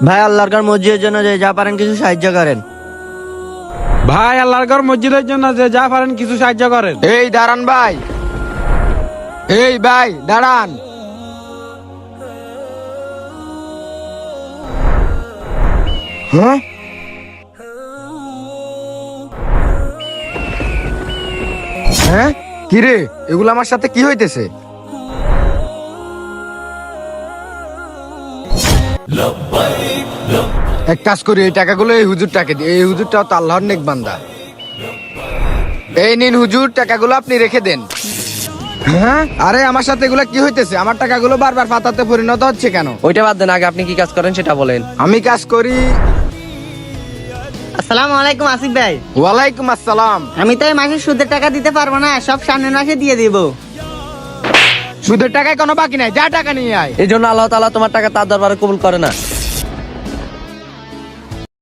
ভাই আল্লাহর ঘর মসজিদের জন্য যে যা পারেন কিছু সাহায্য করেন। ভাই আল্লাহর ঘর মসজিদের জন্য যে যা পারেন কিছু সাহায্য করেন। এই দাঁড়ান ভাই, এই ভাই দাঁড়ান। হ্যাঁ, হ্যাঁ কি রে, এগুলো আমার সাথে কি হইতেছে? এক কাজ করি, এই টাকাগুলো এই হুজুরটাকে দিই। এই হুজুরটাও তো আল্লাহর নেক বান্দা। এই নিন হুজুর, টাকাগুলো আপনি রেখে দেন। হ্যাঁ, আরে আমার সাথে এগুলা কি হইতেছে? আমার টাকাগুলো বারবার পাতাতে পরিণত হচ্ছে কেন? ওইটা বাদ দেন, আগে আপনি কি কাজ করেন সেটা বলেন। আমি কাজ করি। আসসালামু আলাইকুম আসিফ ভাই। ওয়ালাইকুম আসসালাম। আমি তো এই মাসে সুদের টাকা দিতে পারবো না, সব সামনের মাসে দিয়ে দিব। সুদের টাকায় কোনো বাকি নাই, যা টাকা নিয়ে আয়। এই জন্য আল্লাহ তাআলা তোমার টাকা তার দরবারে কবুল করে না।